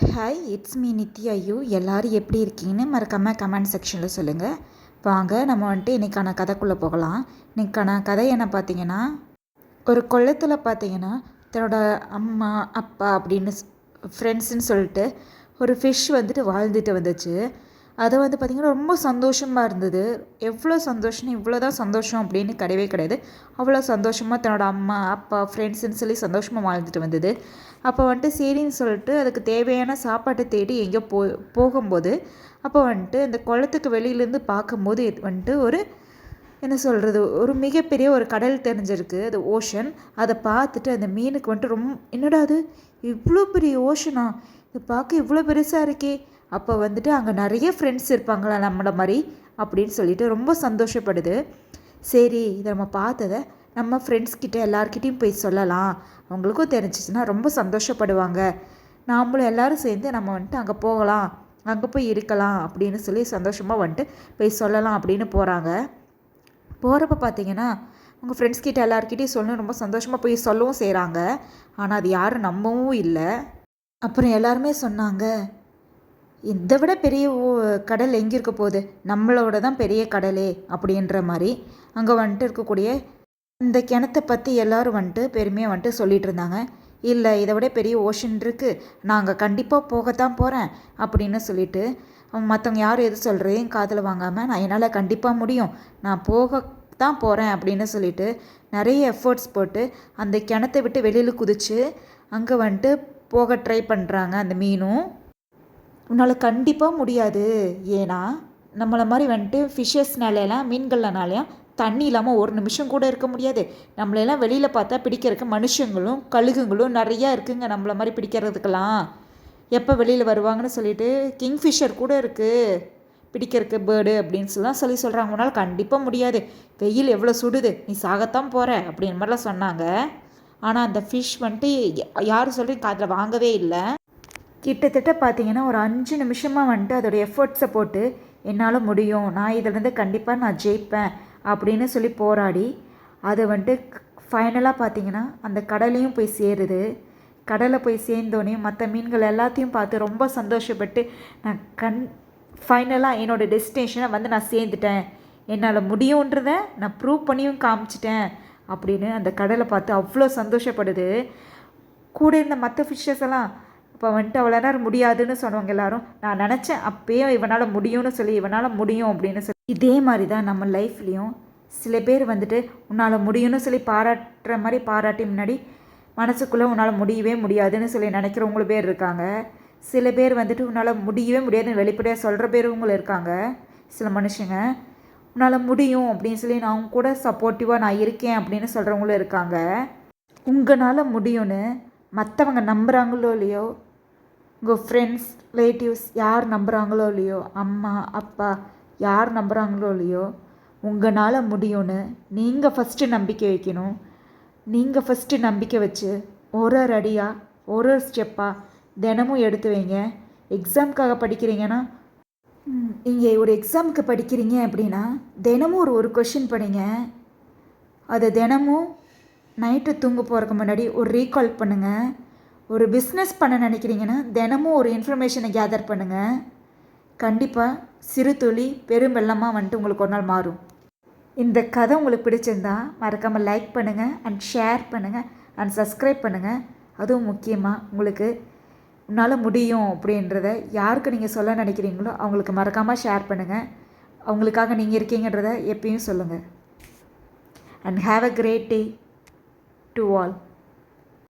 Hi, it's me Nithya. எல்லோரும் எப்படி இருக்கீங்கன்னு மறக்காமல் கமெண்ட் செக்ஷனில் சொல்லுங்கள். வாங்க நம்ம வந்துட்டு இன்றைக்கான கதைக்குள்ளே போகலாம். இன்றைக்கான கதை என்ன பார்த்தீங்கன்னா, ஒரு குளத்தில் பார்த்தீங்கன்னா தன்னோட அம்மா அப்பா அப்படின்னு ஃப்ரெண்ட்ஸுன்னு சொல்லிட்டு ஒரு ஃபிஷ் வந்துட்டு வாழ்ந்துட்டு வந்துச்சு. அதை வந்து பார்த்திங்கன்னா ரொம்ப சந்தோஷமாக இருந்தது. எவ்வளோ சந்தோஷம், இவ்வளோ தான் சந்தோஷம் அப்படின்னு கிடையவே கிடையாது. அவ்வளோ சந்தோஷமாக தன்னோட அம்மா அப்பா ஃப்ரெண்ட்ஸுன்னு சொல்லி சந்தோஷமாக வாழ்ந்துட்டு வந்தது. அப்போ வந்துட்டு சரின்னு சொல்லிட்டு அதுக்கு தேவையான சாப்பாட்டை தேடி எங்கேயோ போகும்போது அப்போ வந்துட்டு அந்த குளத்துக்கு வெளியிலேருந்து பார்க்கும்போது வந்துட்டு ஒரு என்ன சொல்கிறது, ஒரு மிகப்பெரிய ஒரு கடல் தெரிஞ்சிருக்கு, அது ஓஷன். அதை பார்த்துட்டு அந்த மீனுக்கு வந்துட்டு என்னடா அது இவ்வளோ பெரிய ஓஷனா, இது பார்க்க இவ்வளோ பெருசாக இருக்கே. அப்போ வந்துட்டு அங்கே நிறைய ஃப்ரெண்ட்ஸ் இருப்பாங்களா நம்மளை மாதிரி அப்படின்னு சொல்லிட்டு ரொம்ப சந்தோஷப்படுது. சரி, இதை நம்ம பார்த்ததை நம்ம ஃப்ரெண்ட்ஸ்கிட்ட எல்லார்கிட்டையும் போய் சொல்லலாம், அவங்களுக்கும் தெரிஞ்சிச்சுன்னா ரொம்ப சந்தோஷப்படுவாங்க, நாமளும் எல்லோரும் சேர்ந்து நம்ம வந்துட்டு அங்கே போகலாம், அங்கே போய் இருக்கலாம் அப்படின்னு சொல்லி சந்தோஷமாக வந்துட்டு போய் சொல்லலாம் அப்படின்னு போகிறாங்க. போகிறப்ப பார்த்தீங்கன்னா உங்கள் ஃப்ரெண்ட்ஸ்கிட்ட எல்லாருக்கிட்டையும் சொல்லணும் ரொம்ப சந்தோஷமாக போய் சொல்லவும் செய்கிறாங்க. ஆனால் அது யாரும் நம்பவும் இல்லை. அப்புறம் எல்லாருமே சொன்னாங்க, இதை விட பெரிய கடல் எங்கே இருக்க போகுது, நம்மளோட தான் பெரிய கடலே அப்படின்ற மாதிரி. அங்கே வந்துட்டு இருக்கக்கூடிய இந்த கிணத்தை பற்றி எல்லோரும் வந்துட்டு பெருமையாக வந்துட்டு சொல்லிகிட்டு இருந்தாங்க. இல்லை, இதை விட பெரிய ஓஷன் இருக்குது, நாங்கள் கண்டிப்பாக போகத்தான் போகிறேன் அப்படின்னு சொல்லிட்டு அவங்க மற்றவங்க யாரும் எது சொல்கிறேன் காதில் வாங்காமல் நான் என்னால் கண்டிப்பாக முடியும், நான் போகத்தான் போகிறேன் அப்படின்னு சொல்லிட்டு நிறைய எஃபர்ட்ஸ் போட்டு அந்த கிணத்தை விட்டு வெளியில் குதித்து அங்கே வந்துட்டு போக ட்ரை பண்ணுறாங்க. அந்த மீனும் உன்னால் கண்டிப்பாக முடியாது, ஏன்னா நம்மளை மாதிரி வந்துட்டு ஃபிஷ்ஷஸ்னாலாம் மீன்கள்னாலையும் தண்ணி இல்லாமல் ஒரு நிமிஷம் கூட இருக்க முடியாது. நம்மளெல்லாம் வெளியில் பார்த்தா பிடிக்கிறதுக்கு மனுஷங்களும் கழுகுங்களும் நிறையா இருக்குங்க, நம்மளை மாதிரி பிடிக்கிறதுக்கெல்லாம். எப்போ வெளியில் வருவாங்கன்னு சொல்லிட்டு கிங்ஃபிஷர் கூட இருக்குது பிடிக்கிறதுக்கு பேர்டு அப்படின்னு சொல்கிறாங்க. உன்னால் கண்டிப்பாக முடியாது, வெயில் எவ்வளோ சுடுது, நீ சாகத்தான் போகிற அப்படின்ற மாதிரிலாம் சொன்னாங்க. ஆனால் அந்த ஃபிஷ் வந்துட்டு யார் சொல்கிறீங்க காதில் வாங்கவே இல்லை. கிட்டத்தட்ட பார்த்தீங்கன்னா ஒரு 5 நிமிஷமாக வந்துட்டு அதோடய எஃபர்ட்ஸை போட்டு என்னால் முடியும், நான் இதிலேருந்து கண்டிப்பாக நான் ஜெயிப்பேன் அப்படின்னு சொல்லி போராடி அதை வந்துட்டு ஃபைனலாக பார்த்தீங்கன்னா அந்த கடலையும் போய் சேருது. கடலை போய் சேர்ந்தோன்னே மற்ற மீன்கள் எல்லாத்தையும் பார்த்து ரொம்ப சந்தோஷப்பட்டு நான் ஃபைனலாக என்னோடய டெஸ்டினேஷனை வந்து நான் சேர்ந்துட்டேன், என்னால் முடியுன்றதை நான் ப்ரூவ் பண்ணியும் காமிச்சிட்டேன் அப்படின்னு அந்த கடலை பார்த்து அவ்வளோ சந்தோஷப்படுது. கூட இருந்த மற்ற ஃபிஷ்ஷஸ் எல்லாம் இப்போ வந்துட்டு அவ்வளோ நேரம் முடியாதுன்னு சொன்னவங்க எல்லாரும், நான் நினச்சேன் அப்பயே இவனால் முடியும்னு சொல்லி, இவனால் முடியும் அப்படின்னு சொல்லி. இதே மாதிரி தான் நம்ம லைஃப்லேயும் சில பேர் வந்துட்டு உன்னால் முடியும்னு சொல்லி பாராட்டுற மாதிரி பாராட்டி முன்னாடி மனசுக்குள்ளே உன்னால் முடியவே முடியாதுன்னு சொல்லி நினைக்கிறவங்கள பேர் இருக்காங்க. சில பேர் வந்துட்டு உன்னால் முடியவே முடியாதுன்னு வெளிப்படையாக சொல்கிற பேருங்களும் இருக்காங்க. சில மனுஷங்க உன்னால் முடியும் அப்படின்னு சொல்லி நான் அவங்க கூட சப்போர்ட்டிவாக நான் இருக்கேன் அப்படின்னு சொல்கிறவங்களும் இருக்காங்க. உங்களால் முடியும்னு மற்றவங்க நம்புகிறாங்களோ இல்லையோ, உங்கள் ஃப்ரெண்ட்ஸ் ரிலேட்டிவ்ஸ் யார் நம்புகிறாங்களோ இல்லையோ, அம்மா அப்பா யார் நம்புகிறாங்களோ இல்லையோ, உங்களால் முடியும்னு நீங்கள் ஃபஸ்ட்டு நம்பிக்கை வைக்கணும். நீங்கள் ஃபஸ்ட்டு நம்பிக்கை வச்சு ஒரு அடியாக ஒரு ஸ்டெப்பாக தினமும் எடுத்து வைங்க. எக்ஸாமுக்காக படிக்கிறீங்கன்னா, நீங்கள் ஒரு எக்ஸாமுக்கு படிக்கிறீங்க அப்படின்னா தினமும் ஒரு கொஷின் படிங்க. அதை தினமும் நைட்டு தூங்க போகிறதுக்கு முன்னாடி ஒரு ரீகால் பண்ணுங்கள். ஒரு பிஸ்னஸ் பண்ண நினைக்கிறீங்கன்னா தினமும் ஒரு இன்ஃபர்மேஷனை கேதர் பண்ணுங்கள். கண்டிப்பாக சிறு துளி பெரும் வெள்ளமாக வந்துட்டு உங்களுக்கு ஒரு நாள் மாறும். இந்த கதை உங்களுக்கு பிடிச்சிருந்தா மறக்காமல் லைக் பண்ணுங்கள் அண்ட் ஷேர் பண்ணுங்கள் அண்ட் சப்ஸ்கிரைப் பண்ணுங்கள். அதுவும் முக்கியமாக உங்களுக்கு உன்னால் முடியும் அப்படின்றத யாருக்கு நீங்கள் சொல்ல நினைக்கிறீங்களோ அவங்களுக்கு மறக்காமல் ஷேர் பண்ணுங்கள். அவங்களுக்காக நீங்கள் இருக்கீங்கன்றத எப்பயும் சொல்லுங்கள். And have a great day to all.